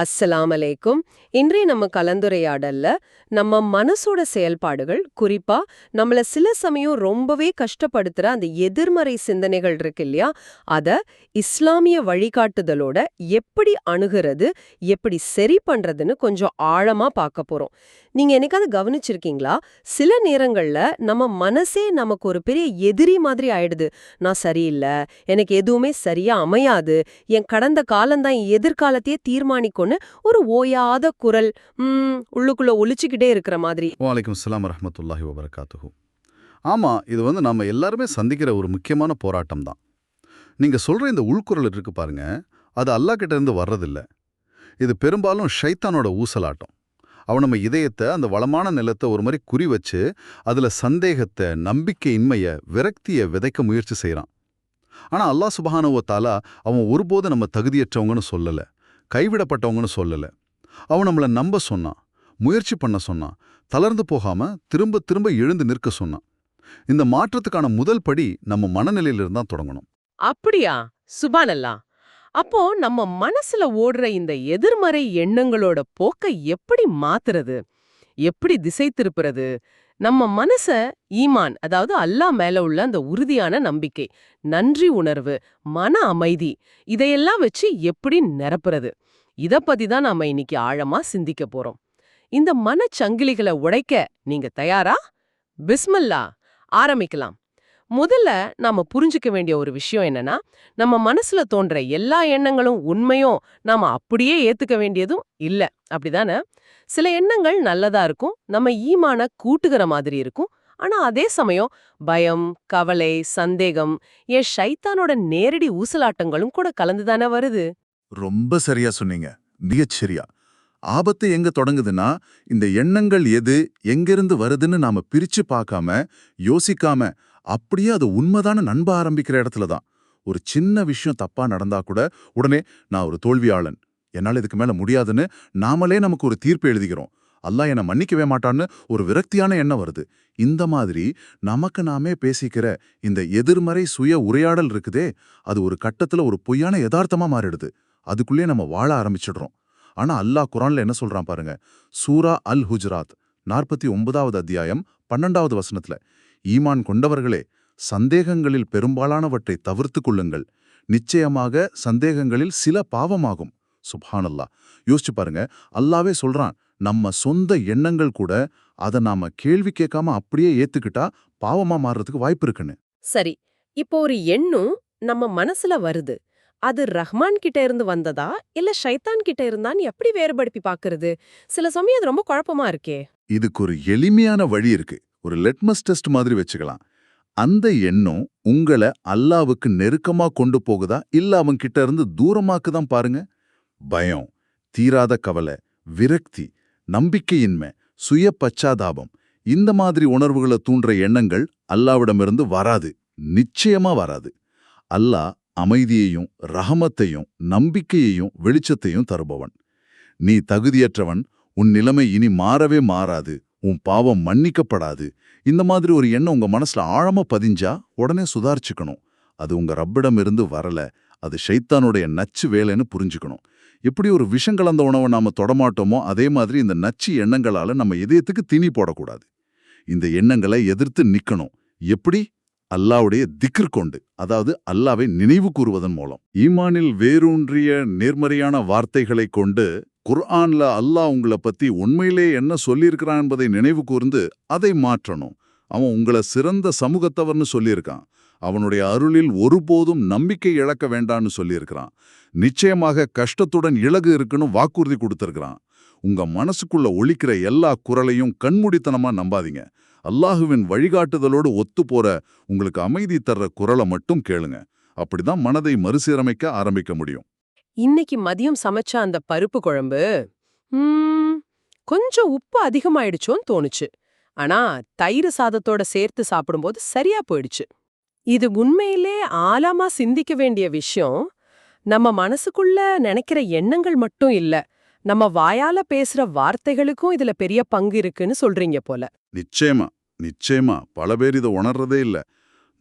அஸ்ஸலாம் அலைக்கும். இன்றைய நம்ம கலந்துரையாடல்ல நம்ம மனசோட செயல்பாடுகள், குறிப்பா நம்மள சில சமயம் ரொம்பவே கஷ்டப்படுத்துற அந்த எதிர்மறை சிந்தனைகள் இருக்கு இல்லையா, அத இஸ்லாமிய வழிகாட்டுதலோட எப்படி அணுகுறது, எப்படி சரி பண்றதுன்னு கொஞ்சம் ஆழமா பார்க்க போறோம். நீங்க என்னைக்காவது கவனிச்சிருக்கீங்களா? சில நேரங்கள்ல நம்ம மனசே நமக்கு ஒரு பெரிய எதிரி மாதிரி ஆயிடுது. நான் சரியில்ல, எனக்கு எதுவுமே சரியா அமையாது, என் கடந்த காலம்தான் என் எதிர்காலத்தையே தீர்மானிக்கும்னு ஒரு ஓயாத குரல் உள்ளுக்குள்ள ஒலிச்சுக்கிட்டே இருக்கிற மாதிரி. வலைக்கும் அஸ்ஸலாம் வரஹ்மத்துல்லாஹி வபரகாத்துஹு. ஆமா, இது நம்ம எல்லாருமே சந்திக்கிற ஒரு முக்கியமான போராட்டம் தான். நீங்க சொல்ற இந்த உள்குரல் இருக்கு பாருங்க, அது அல்லாஹ் கிட்ட இருந்து வர்றதில்ல. இது பெரும்பாலும் ஷைத்தானோட ஊசலாட்டம். அவன் நம்ம இதயத்தை, அந்த வளமான நிலத்தை ஒரு மாதிரி குறி வச்சு, அதுல சந்தேகத்தை, நம்பிக்கையின்மைய, விரக்தியை விதைக்க முயற்சி செய்றான். ஆனா அல்லாஹ் சுப்ஹானஹு வ தஆலா அவன் ஒருபோதும் நம்ம தகுதியற்றவங்கன்னு சொல்லல, கைவிடப்பட்டவங்கன்னு சொல்லல. அவன் நம்மள நம்ப சொன்னான், முயற்சி பண்ண சொன்னான், தளர்ந்து போகாம திரும்ப திரும்ப எழுந்து நிற்க சொன்னான். இந்த மாற்றத்துக்கான முதல் படி நம்ம மனநிலையிலிருந்து தான் தொடங்கணும். அப்படியா? சுபானல்லா. அப்போ நம்ம மனசுல ஓடுற இந்த எதிர்மறை எண்ணங்களோட போக்க எப்படி மாத்துறது? எப்படி திசை திருப்புறது? நம்ம மனச ஈமான், அதாவது அல்லாஹ் மேல உள்ள அந்த உறுதியான நம்பிக்கை, நன்றி உணர்வு, மன அமைதி, இதையெல்லாம் வச்சு எப்படி நிரப்புறது? இத பத்தி தான் நாம இன்னைக்கு ஆழமா சிந்திக்க போறோம். இந்த மனச்சங்கிலிகளை உடைக்க நீங்க தயாரா? பிஸ்மில்லா, ஆரம்பிக்கலாம். முதல்ல நாம புரிஞ்சுக்க வேண்டிய ஒரு விஷயம் என்னன்னா, நம்ம மனசுல தோன்ற எல்லா எண்ணங்களும் உண்மையும் நாம அப்படியே ஏத்துக்க வேண்டியதும் இல்ல. அப்படிதானே? சில எண்ணங்கள் நல்லதா இருக்கும், நம்ம ஈமான கூட்டுகிற மாதிரி இருக்கும். ஆனா அதே சமயம் பயம், கவலை, சந்தேகம், ஏன் ஷைத்தானோட நேரடி ஊசலாட்டங்களும் கூட கலந்துதானே வருது. ரொம்ப சரியா சொன்னீங்க. மிகச் சரியா. ஆபத்து எங்க தொடங்குதுன்னா, இந்த எண்ணங்கள் எது, எங்கிருந்து வருதுன்னு நாம பிரிச்சு பார்க்காம, யோசிக்காம, அப்படியே அது உண்மைதான நம்ப ஆரம்பிக்கிற இடத்துல தான். ஒரு சின்ன விஷயம் தப்பா நடந்தா கூட, உடனே நான் ஒரு தோல்வியாளன், என்னால இதுக்கு மேல முடியாதுன்னு நாமளே நமக்கு ஒரு தீர்ப்பு எழுதிக்கிறோம். அல்லாஹ் என்னை மன்னிக்கவே மாட்டான்னு ஒரு விரக்தியான எண்ணம் வருது. இந்த மாதிரி நமக்கு நாமே பேசிக்கிற இந்த எதிர்மறை சுய உரையாடல் இருக்குதே, அது ஒரு கட்டத்துல ஒரு பொய்யான யதார்த்தமா மாறிடுது. அதுக்குள்ளே நம்ம வாழ ஆரம்பிச்சிடுறோம். ஆனா அல்லாஹ் குர்ஆன்ல என்ன சொல்றான் பாருங்க. சூரா அல் ஹுஜராத் 49வது அத்தியாயம் 12வது வசனத்துல, ஈமான் கொண்டவர்களே, சந்தேகங்களில் பெரும்பாலானவற்றை தவிர்த்து கொள்ளுங்கள். நிச்சயமாக சந்தேகங்களில் சில பாவமாகும். சுப்ஹானல்லாஹ். யோசிச்சு பாருங்க, அல்லாவே சொல்றான், நம்ம சொந்த எண்ணங்கள் கூட அதை நாம கேள்வி கேட்காம அப்படியே ஏத்துக்கிட்டா பாவமா மாறுறதுக்கு வாய்ப்பு இருக்குன்னு. சரி, இப்போ ஒரு எண்ணம் நம்ம மனசுல வருது. அது ரஹ்மான் கிட்ட இருந்து வந்ததா, இல்ல ஷைத்தான் கிட்ட இருந்தான்னு எப்படி வேறுபடுத்தி பாக்குறது? சில சமயம் அது ரொம்ப குழப்பமா இருக்கே. இதுக்கு ஒரு எளிமையான வழி இருக்கு. ஒரு லிட்மஸ் டெஸ்ட் மாதிரி வச்சுக்கலாம். அந்த எண்ணம் உங்களை அல்லாவுக்கு நெருக்கமா கொண்டு போகுதா, இல்ல அவன் கிட்ட இருந்து தூரமாக்குதான் பாருங்க. பயம், தீராத கவலை, விரக்தி, நம்பிக்கையின்மை, சுய பச்சாதாபம், இந்த மாதிரி உணர்வுகளை தூண்டுற எண்ணங்கள் அல்லாவிடமிருந்து வராது. நிச்சயமா வராது. அல்லாஹ் அமைதியையும் ரஹமத்தையும் நம்பிக்கையையும் வெளிச்சத்தையும் தருபவன். நீ தகுதியற்றவன், உன் நிலைமை இனி மாறவே மாறாது, உன் பாவம் மன்னிக்கப்படாது, இந்த மாதிரி ஒரு எண்ணம் உங்க மனசுல ஆழமா பதிஞ்சா உடனே சுதாரிச்சுக்கணும். அது உங்க ரப்பிடம் இருந்து வரல, அது ஷைத்தானுடைய நச்சு வேலைன்னு புரிஞ்சுக்கணும். எப்படி ஒரு விஷம் கலந்த உணவை நாம தொடமாட்டோமோ, அதே மாதிரி இந்த நச்சு எண்ணங்களால நம்ம இதயத்துக்கு தீனி போடக்கூடாது. இந்த எண்ணங்களை எதிர்த்து நிக்கணும். எப்படி? அல்லாவுடைய திக்ர் கொண்டு, அதாவது அல்லாவை நினைவு கூறுவதன் மூலம். ஈமானில் வேரூன்றிய நேர்மறையான வார்த்தைகளை கொண்டு குர்ஆன்ல அல்லாஹ் உங்களை பத்தி உண்மையிலே என்ன சொல்லியிருக்கிறான் என்பதை நினைவு கூர்ந்து அதை மாற்றணும். அவன் உங்களை சிறந்த சமூகத்தவர்னு சொல்லியிருக்கான். அவனுடைய அருளில் ஒருபோதும் நம்பிக்கை இழக்க வேண்டான்னு சொல்லியிருக்கிறான். நிச்சயமாக கஷ்டத்துடன் இலகு இருக்குன்னு வாக்குறுதி கொடுத்திருக்கிறான். உங்க மனசுக்குள்ள ஒலிக்கிற எல்லா குரலையும் கண்மூடித்தனமா நம்பாதீங்க. அல்லாஹுவின் வழிகாட்டுதலோடு ஒத்து போற உங்களுக்கு அமைதி தர்ற குரலை மட்டும் கேளுங்க. அப்படிதான் மனதை மறுசீரமைக்க ஆரம்பிக்க முடியும். இன்னைக்கு மதியம் சமைச்ச அந்த பருப்பு குழம்பு கொஞ்சம் உப்பு அதிகமாயிடுச்சோன்னு தோணுச்சு. ஆனா தயிர் சாதத்தோட சேர்த்து சாப்பிடும்போது சரியா போயிடுச்சு. இது உண்மையிலே ஆழமா சிந்திக்க வேண்டிய விஷயம். நம்ம மனசுக்குள்ள நினைக்கிற எண்ணங்கள் மட்டும் இல்ல, நம்ம வாயால பேசுற வார்த்தைகளுக்கும் இதுல பெரிய பங்கு இருக்குன்னு சொல்றீங்க போல. நிச்சயமா, நிச்சயமா. பல பேர் இதை உணர்றதே இல்ல.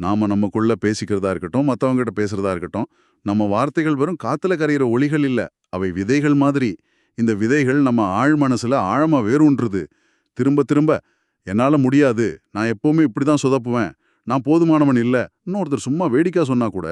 நாம நமக்குள்ள பேசிக்கிறதா இருக்கட்டும், மத்தவங்க கிட்ட பேசுறதா இருக்கட்டும், நம்ம வார்த்தைகள் வெறும் காத்துல கரையிற ஒளிகள் இல்ல, அவை விதைகள் மாதிரி. இந்த விதைகள் நம்ம ஆழ் மனசுல ஆழமா வேரூன்றுது. திரும்ப திரும்ப என்னால முடியாது, நான் எப்பவுமே இப்படிதான் சொதப்புவேன், நான் போதுமானவன் இல்ல, இன்னொருத்தர் சும்மா வேடிக்கை சொன்னா கூட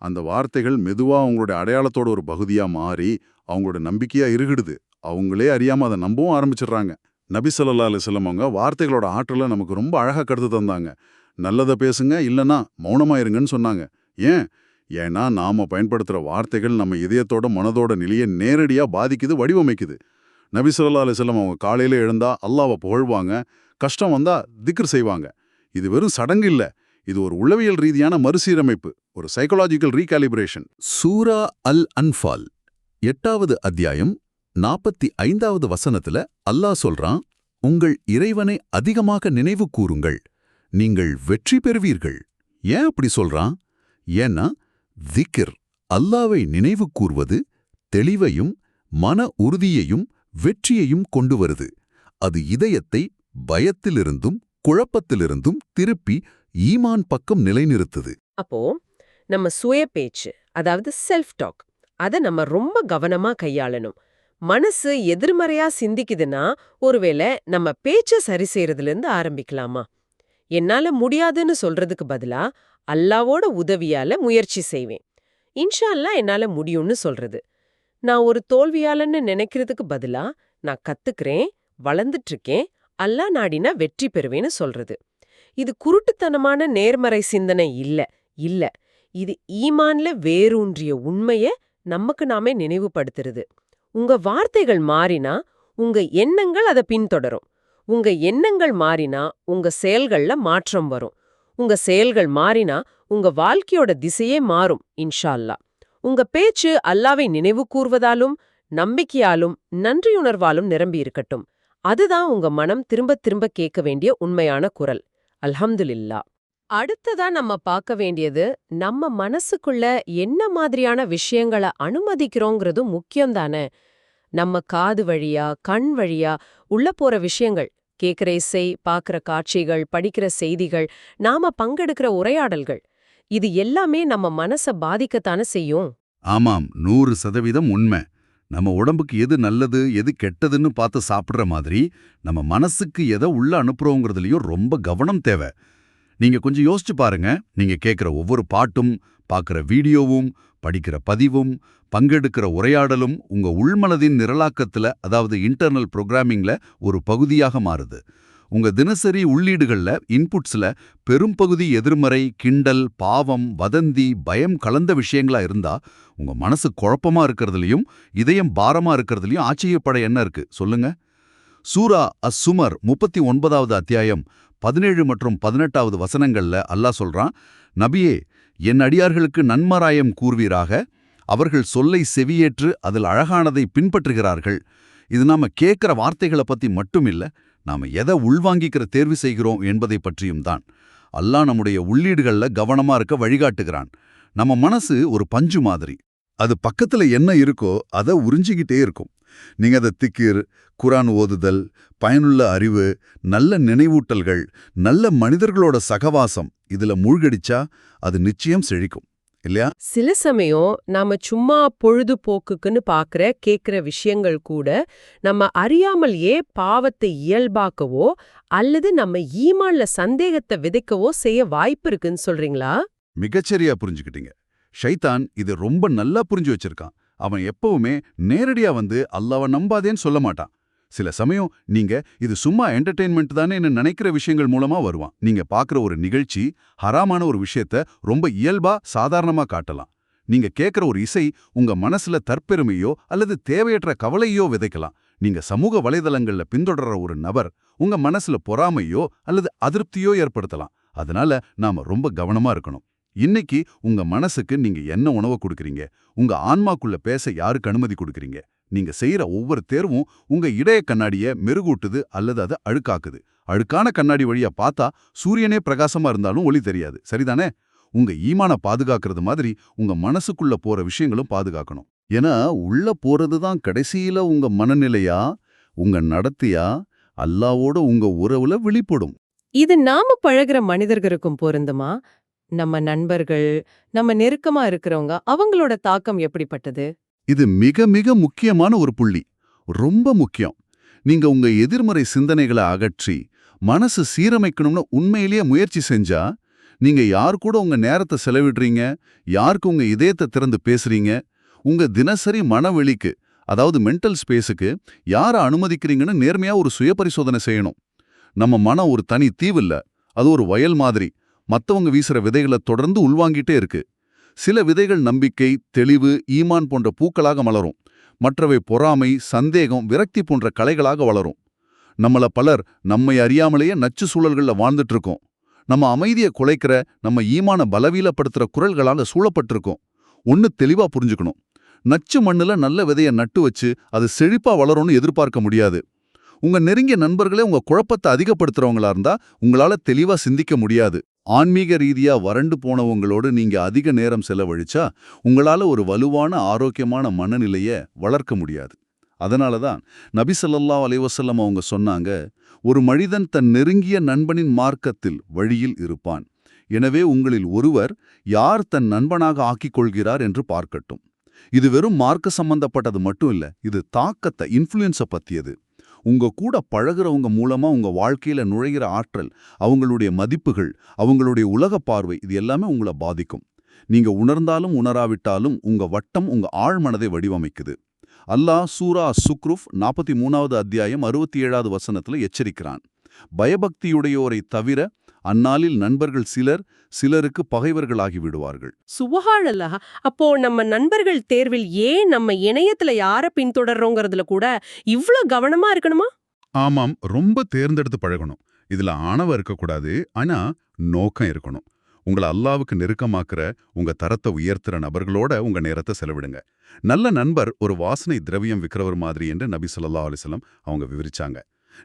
அந்த வார்த்தைகள் மெதுவா அவங்களுடைய அடையாளத்தோட ஒரு பகுதியா மாறி அவங்களோட நம்பிக்கையா இருகிடுது. அவங்களே அறியாம அதை நம்பவும் ஆரம்பிச்சிடுறாங்க. நபி ஸல்லல்லாஹு அலைஹி வஸல்லம் அவங்க வார்த்தைகளோட ஆற்றலை நமக்கு ரொம்ப அழகா கருத்து தந்தாங்க. நல்லதை பேசுங்க, இல்லைன்னா மௌனமா இருங்கன்னு சொன்னாங்க. ஏன்? ஏன்னா நாம பயன்படுத்துற வார்த்தைகள் நம்ம இதயத்தோட மனதோட நிலையை நேரடியா பாதிக்குது, வடிவமைக்குது. நபி ஸல்லல்லாஹு அலைஹி வஸல்லம் அவங்க காலையில எழுந்தா அல்லாஹ்வை புகழ்வாங்க, கஷ்டம் வந்தா திக்ர் செய்வாங்க. இது வெறும் சடங்கு இல்ல, இது ஒரு உளவியல் ரீதியான மறுசீரமைப்பு, ஒரு சைக்காலஜிக்கல் ரீகாலிபிரேஷன். சூரா அல் அன்ஃபால் 8வது அத்தியாயம் 45வது வசனத்துல அல்லாஹ் சொல்றான், உங்கள் இறைவனை அதிகமாக நினைவு கூறுங்கள், நீங்கள் வெற்றி பெறுவீர்கள். ஏன் அப்படி சொல்றான்? ஏன்னா திக்ர், அல்லாவை நினைவு கூர்வது, தெளிவையும் மன உறுதியையும் வெற்றியையும் கொண்டு வருது. அது இதயத்தை பயத்திலிருந்தும் குழப்பத்திலிருந்தும் திருப்பி ஈமான் பக்கம் நிலைநிறுத்துது. அப்போ நம்ம சுய பேச்சு, அதாவது செல்ஃப் டாக், அத நம்ம ரொம்ப கவனமா கையாளணும். மனசு எதிர்மறையா சிந்திக்குதுன்னா ஒருவேளை நம்ம பேச்ச சரி செய்யறதுல இருந்து ஆரம்பிக்கலாமா? என்னால முடியாதுன்னு சொல்றதுக்கு பதிலா அல்லாவோட உதவியால முயற்சி செய்வேன், இன்ஷா அல்லாஹ் என்னால முடியும்னு சொல்றது. நான் ஒரு தோல்வியாளன்னு நினைக்கிறதுக்கு பதிலா நான் கத்துக்கிறேன், வளர்ந்துட்டு இருக்கேன், அல்லாஹ் நாடினா வெற்றி பெறுவேன்னு சொல்றது. இது குருட்டுத்தனமான நேர்மறை சிந்தனை இல்ல. இல்ல, இது ஈமான்ல வேரூன்றிய உண்மைய நமக்கு நாமே நினைவுபடுத்துறது. உங்க வார்த்தைகள் மாறினா உங்க எண்ணங்கள் அதை பின்தொடரும். உங்க எண்ணங்கள் மாறினா உங்க செயல்கள்ல மாற்றம் வரும். உங்க செயல்கள் மாறினா உங்க வாழ்க்கையோட திசையே மாறும் இன்ஷா அல்லாஹ். உங்க பேச்சு அல்லாவை நினைவு கூர்வதாலும் நம்பிக்கையாலும் நன்றியுணர்வாலும் நிரம்பி இருக்கட்டும். அதுதான் உங்க மனம் திரும்ப திரும்ப கேட்க வேண்டிய உண்மையான குரல். அல்ஹம்துலில்லாஹ். அடுத்ததா நம்ம பார்க்க வேண்டியது, நம்ம மனசுக்குள்ள என்ன மாதிரியான விஷயங்களை அனுமதிக்கிறோங்கிறது முக்கியம் தானே. நம்ம காது வழியா, கண் வழியா உள்ள போற விஷயங்கள், கேட்கிற இசை, பார்க்கிற காட்சிகள், படிக்கிற செய்திகள், நாம பங்கெடுக்கிற உரையாடல்கள், இது எல்லாமே நம்ம மனச பாதிக்கத்தானே செய்யும். ஆமாம், 100% உண்மை. நம்ம உடம்புக்கு எது நல்லது எது கெட்டதுன்னு பார்த்து சாப்பிடுற மாதிரி நம்ம மனசுக்கு எதை உள்ள அனுப்புறோங்கிறதுலயும் ரொம்ப கவனம் தேவை. நீங்க கொஞ்சம் யோசிச்சு பாருங்க. நீங்க கேட்குற ஒவ்வொரு பாட்டும், பார்க்குற வீடியோவும், படிக்கிற பதிவும், பங்கெடுக்கிற உரையாடலும் உங்க உள்மனதின் நிரலாக்கத்துல, அதாவது இன்டர்னல் ப்ரோக்ராமிங்ல ஒரு பகுதியாக மாறுது. உங்க தினசரி உள்ளீடுகள்ல, இன்புட்ஸ்ல பெரும்பகுதி எதிர்மறை, கிண்டல், பாவம், வதந்தி, பயம் கலந்த விஷயங்களா இருந்தா உங்க மனசு குழப்பமா இருக்கிறதுலயும் இதயம் பாரமா இருக்கிறதுலயும் ஆச்சரியப்பட என்ன இருக்கு சொல்லுங்க? சூரா அஸ்-சுமர் 39வது அத்தியாயம் 17 மற்றும் 18வது வசனங்கள்ல அல்லாஹ் சொல்றான், நபியே, என் அடியார்களுக்கு நன்மாராயம் கூர்வீராக, அவர்கள் சொல்லை செவியேற்று அதில் அழகானதை பின்பற்றுகிறார்கள். இது நாம கேட்கிற வார்த்தைகளை பத்தி மட்டும் இல்ல, நாம எதை உள்வாங்கிக்கிற தேர்வு செய்கிறோம் என்பதை பற்றியும் தான். அல்லாஹ் நம்முடைய உள்ளீடுகள்ல கவனமா இருக்க வழிகாட்டுகிறான். நம்ம மனசு ஒரு பஞ்சு மாதிரி. அது பக்கத்துல என்ன இருக்கோ அதை உறிஞ்சிக்கிட்டே இருக்கும். நீங்க அதை திக்ர், குரான் ஓதுதல், பயனுள்ள அறிவு, நல்ல நினைவூட்டல்கள், நல்ல மனிதர்களோட சகவாசம் இதுல மூழ்கடிச்சா அது நிச்சயம் செழிக்கும், இல்லையா? சில சமயம் நாம சும்மா பொழுதுபோக்குக்குன்னு பார்க்கிற கேட்கிற விஷயங்கள் கூட நம்ம அறியாமலேயே பாவத்தை இயல்பாக்கவோ அல்லது நம்ம ஈமான்ல சந்தேகத்தை விதைக்கவோ செய்ய வாய்ப்பு இருக்குன்னு சொல்றீங்களா? மிகச்சரியா புரிஞ்சுக்கிட்டீங்க. ஷைத்தான் இது ரொம்ப நல்லா புரிஞ்சு வச்சிருக்கான். அவன் எப்பவுமே நேரடியா வந்து அல்லாஹ்வை நம்பாதேன்னு சொல்ல மாட்டான். சில சமயம் நீங்க இது சும்மா என்டர்டெயின்மெண்ட் தானே நினைக்கிற விஷயங்கள் மூலமா வருவான். நீங்க பார்க்குற ஒரு நிகழ்ச்சி ஹராமான ஒரு விஷயத்த ரொம்ப இயல்பா சாதாரணமா காட்டலாம். நீங்க கேட்குற ஒரு இசை உங்க மனசுல தற்பெருமையோ அல்லது தேவையற்ற கவலையோ விதைக்கலாம். நீங்க சமூக வலைதளங்கள்ல பின்தொடர்ற ஒரு நபர் உங்க மனசுல பொறாமையோ அல்லது அதிருப்தியோ ஏற்படுத்தலாம். அதனால நாம ரொம்ப கவனமா இருக்கணும். இன்னைக்கு உங்க மனசுக்கு நீங்க என்ன உணவு கொடுக்கறீங்க? உங்க ஆன்மாக்குள்ள பேச யாருக்கு அனுமதி கொடுக்கறீங்க? நீங்க செய்யற ஒவ்வொரு தேர்வும் உங்க இதய கண்ணாடியை மெருகூட்டுது அல்லது அதை அழுக்காக்குது. அழுக்கான கண்ணாடி வழியா பார்த்தா சூரியனே பிரகாசமா இருந்தாலும் ஒளி தெரியாது, சரிதானே? உங்க ஈமான பாதுகாக்கிறது மாதிரி உங்க மனசுக்குள்ள போற விஷயங்களும் பாதுகாக்கணும். ஏன்னா உள்ள போறதுதான் கடைசியில உங்க மனநிலையா, உங்க நடத்தையா, அல்லாவோட உங்க உறவுல வெளிப்படும். இது நாம பழகுற மனிதர்களுக்கும் பொருந்துமா? நம்ம நண்பர்கள், நம்ம நெருக்கமா இருக்கிறவங்க, அவங்களோட தாக்கம் எப்படிப்பட்டது? இது மிக மிக முக்கியமான ஒரு புள்ளி. ரொம்ப முக்கியம். நீங்க உங்க எதிர்மறை சிந்தனைகளை அகற்றி மனசு சீரமைக்கணும்னு உண்மையிலேயே முயற்சி செஞ்சா, நீங்க யார் கூட உங்க நேரத்தை செலவிடுறீங்க, யாருக்கு உங்க இதயத்தை திறந்து பேசுறீங்க, உங்க தினசரி மனவெளிக்கு, அதாவது மென்டல் ஸ்பேஸுக்கு யார அனுமதிக்கிறீங்கன்னு நேர்மையா ஒரு சுய பரிசோதனை செய்யணும். நம்ம மனம் ஒரு தனி தீவில்ல, அது ஒரு வயல் மாதிரி. மத்தவங்க வீசுற விதைகளை தொடர்ந்து உள்வாங்கிட்டே இருக்கு. சில விதைகள் நம்பிக்கை, தெளிவு, ஈமான் போன்ற பூக்களாக மலரும். மற்றவை பொறாமை, சந்தேகம், விரக்தி போன்ற களைகளாக வளரும். நம்மள பலர் நம்மை அறியாமலேயே நச்சு சூழல்கள்ல வாழ்ந்துட்டு இருக்கோம். நம்ம அமைதியை குலைக்கிற, நம்ம ஈமான பலவீனப்படுத்துற குரல்களால சூழப்பட்டிருக்கோம். ஒன்னு தெளிவா புரிஞ்சுக்கணும். நச்சு மண்ணுல நல்ல விதைய நட்டு வச்சு அது செழிப்பா வளரும்னு எதிர்பார்க்க முடியாது. உங்க நெருங்கிய நண்பர்களே உங்க குழப்பத்தை அதிகப்படுத்துறவங்களா இருந்தா உங்களால தெளிவா சிந்திக்க முடியாது. ஆன்மீக ரீதியா வறண்டு போனவங்களோடு நீங்க அதிக நேரம் செலவழிச்சா உங்களால ஒரு வலுவான ஆரோக்கியமான மனநிலைய வளர்க்க முடியாது. அதனாலதான் நபி ஸல்லல்லாஹு அலைஹி வஸல்லம் அவங்க சொன்னாங்க, ஒரு மனிதன் தன் நெருங்கிய நண்பனின் மார்க்கத்தில் வழியில் இருப்பான். எனவே உங்களில் ஒருவர் யார் தன் நண்பனாக ஆக்கிக் கொள்கிறார் என்று பார்க்கட்டும். இது வெறும் மார்க்க சம்பந்தப்பட்டது மட்டும் இல்ல, இது தாக்கத்தை, இன்ஃப்ளூயன்ஸை பத்தியது. உங்க கூட பழகுறவங்க மூலமா உங்க வாழ்க்கையில நுழைகிற ஆற்றல், அவங்களுடைய மதிப்புகள், அவங்களுடைய உலக பார்வை, இது எல்லாமே உங்களை பாதிக்கும். நீங்க உணர்ந்தாலும் உணராவிட்டாலும் உங்க வட்டம் உங்க ஆழ்மனதை வடிவமைக்குது. அல்லாஹ் சூரா சுக்ருஃப் 43வது அத்தியாயம் 67வது வசனத்துல எச்சரிக்கிறான். பயபக்தியுடையோரை தவிர அந்நாளில் நண்பர்கள் சிலருக்கு பகைவர்களாகி விடுவார்கள். சுபஹானல்லாஹ். அப்போ நம்ம நண்பர்கள் தேர்வில் ஏன் நம்ம இணையத்துல யார பின்தொடர்றோங்கிறதுல கூட இவ்ளோ கவனமா இருக்கணுமா? ஆமாம், ரொம்ப தேர்ந்தெடுத்து பழகணும். இதுல ஆணவம் இருக்கக்கூடாது, ஆனா நோக்கம் இருக்கணும். உங்களை அல்லாவுக்கு நெருக்கமாக்குற, உங்க தரத்தை உயர்த்துற நபர்களோட உங்க நேரத்தை செலவிடுங்க. நல்ல நண்பர் ஒரு வாசனை திரவியம் விற்கிறவர் மாதிரி என்று நபி ஸல்லல்லாஹு அலைஹி வஸல்லம் அவங்க விவரிச்சாங்க.